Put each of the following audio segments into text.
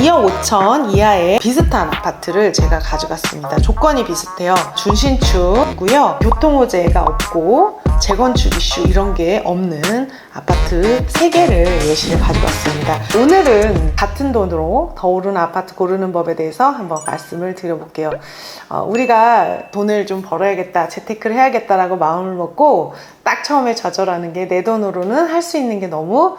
2억 5천 이하의 비슷한 아파트를 제가 가져갔습니다. 조건이 비슷해요. 준신축이고요. 교통호재가 없고 재건축 이슈 이런 게 없는 아파트 3개를 예시를 가져왔습니다. 오늘은 같은 돈으로 더 오르는 아파트 고르는 법에 대해서 한번 말씀을 드려볼게요. 우리가 돈을 좀 벌어야겠다, 재테크를 해야겠다라고 마음을 먹고 딱 처음에 좌절하는 게 내 돈으로는 할 수 있는 게 너무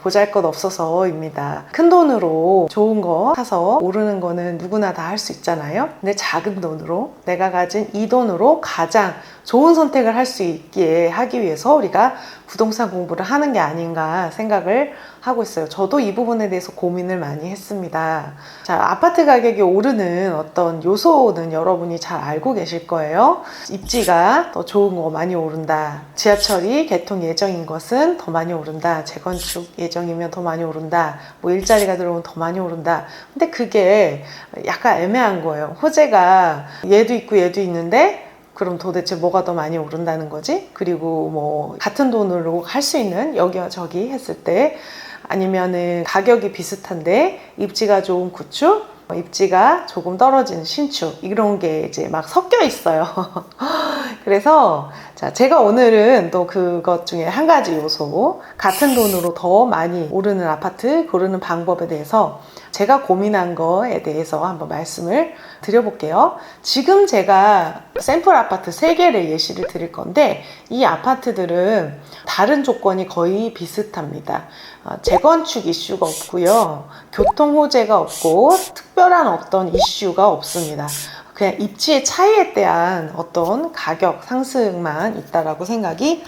보잘것없어서입니다. 큰 돈으로 좋은 거 사서 오르는 거는 누구나 다 할 수 있잖아요. 근데 작은 돈으로, 내가 가진 이 돈으로 가장 좋은 선택을 할 수 있게 하기 위해서 우리가 부동산 공부를 하는 게 아닌가 생각을 하고 있어요. 저도 이 부분에 대해서 고민을 많이 했습니다. 자, 아파트 가격이 오르는 어떤 요소는 여러분이 잘 알고 계실 거예요. 입지가 더 좋은 거 많이 오른다. 지하철이 개통 예정인 것은 더 많이 오른다. 재건축 예정이면 더 많이 오른다. 뭐 일자리가 들어오면 더 많이 오른다. 근데 그게 약간 애매한 거예요. 호재가 얘도 있고 얘도 있는데 그럼 도대체 뭐가 더 많이 오른다는 거지? 그리고 뭐 같은 돈으로 할 수 있는 여기저기 했을 때, 아니면은 가격이 비슷한데 입지가 좋은 구축, 입지가 조금 떨어진 신축, 이런 게 이제 막 섞여 있어요. 그래서 자, 제가 오늘은 또 그것 중에 한 가지 요소, 같은 돈으로 더 많이 오르는 아파트 고르는 방법에 대해서 제가 고민한 거에 대해서 한번 말씀을 드려볼게요. 지금 제가 샘플 아파트 3개를 예시를 드릴 건데, 이 아파트들은 다른 조건이 거의 비슷합니다. 재건축 이슈가 없고요. 교통 호재가 없고 특별한 어떤 이슈가 없습니다. 그냥 입지의 차이에 대한 어떤 가격 상승만 있다라고 생각이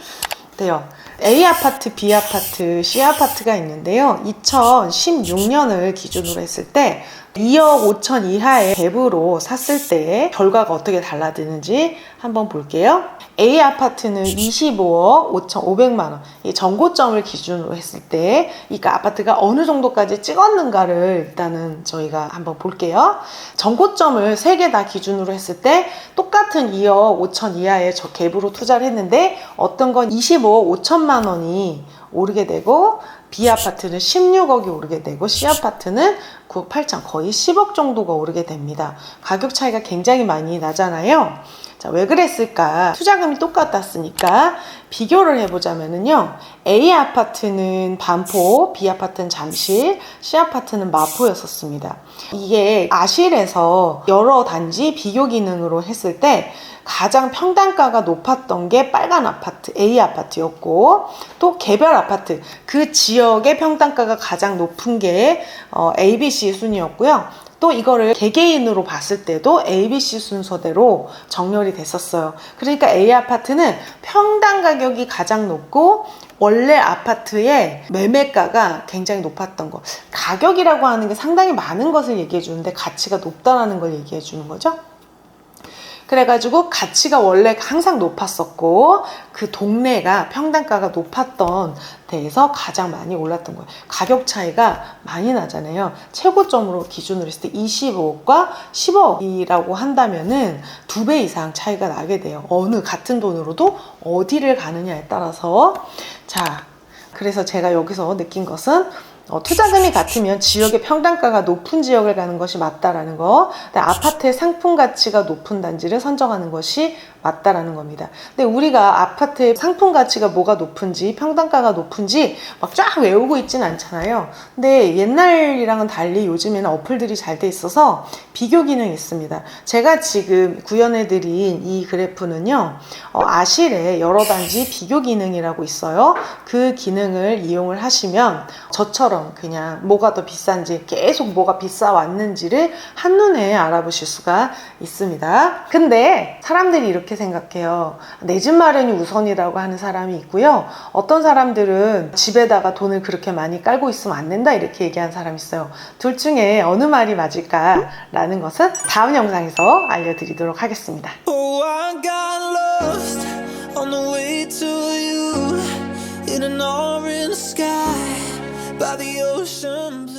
돼요. A 아파트, B 아파트, C 아파트가 있는데요. 2016년을 기준으로 했을 때 2억 5천 이하의 갭으로 샀을 때 결과가 어떻게 달라지는지 한번 볼게요. A 아파트는 25억 5,500만 원, 이 전고점을 기준으로 했을 때 이 아파트가 어느 정도까지 찍었는가를 일단은 저희가 한번 볼게요. 전고점을 3개 다 기준으로 했을 때 똑같은 2억 5천 이하의 저 갭으로 투자를 했는데 어떤 건 25억 5천만 원이 오르게 되고, B 아파트는 16억이 오르게 되고, C 아파트는 9억 8천, 거의 10억 정도가 오르게 됩니다. 가격 차이가 굉장히 많이 나잖아요. 자, 왜 그랬을까? 투자금이 똑같았으니까 비교를 해보자면요. A 아파트는 반포, B 아파트는 잠실, C 아파트는 마포였었습니다. 이게 아실에서 여러 단지 비교 기능으로 했을 때 가장 평당가가 높았던 게 빨간 아파트, A 아파트였고, 또 개별 아파트, 그 지역의 평당가가 가장 높은 게 A, B, C 순이었고요. 또 이거를 개개인으로 봤을 때도 A, B, C 순서대로 정렬이 됐었어요. 그러니까 A 아파트는 평당 가격이 가장 높고 원래 아파트의 매매가가 굉장히 높았던 거. 가격이라고 하는 게 상당히 많은 것을 얘기해 주는데 가치가 높다라는 걸 얘기해 주는 거죠. 그래가지고 가치가 원래 항상 높았었고 그 동네가 평당가가 높았던 데에서 가장 많이 올랐던 거예요. 가격 차이가 많이 나잖아요. 최고점으로 기준으로 했을 때 25억과 10억이라고 한다면은 2배 이상 차이가 나게 돼요. 어느 같은 돈으로도 어디를 가느냐에 따라서. 자, 그래서 제가 여기서 느낀 것은 투자금이 같으면 지역의 평당가가 높은 지역을 가는 것이 맞다라는 거, 아파트의 상품 가치가 높은 단지를 선정하는 것이 맞다라는 겁니다. 근데 우리가 아파트의 상품 가치가 뭐가 높은지, 평당가가 높은지 막 쫙 외우고 있진 않잖아요. 근데 옛날이랑은 달리 요즘에는 어플들이 잘 돼 있어서 비교 기능이 있습니다. 제가 지금 구현해드린 이 그래프는요, 아실에 여러 단지 비교 기능이라고 있어요. 그 기능을 이용을 하시면 저처럼 그냥 뭐가 더 비싼지, 계속 뭐가 비싸 왔는지를 한눈에 알아보실 수가 있습니다. 근데 사람들이 이렇게 생각해요. 내 집 마련이 우선이라고 하는 사람이 있고요. 어떤 사람들은 집에다가 돈을 그렇게 많이 깔고 있으면 안 된다 이렇게 얘기하는 사람이 있어요. 둘 중에 어느 말이 맞을까라는 것은 다음 영상에서 알려드리도록 하겠습니다. Oh, I got lost on the way to you in an orange sky by the ocean.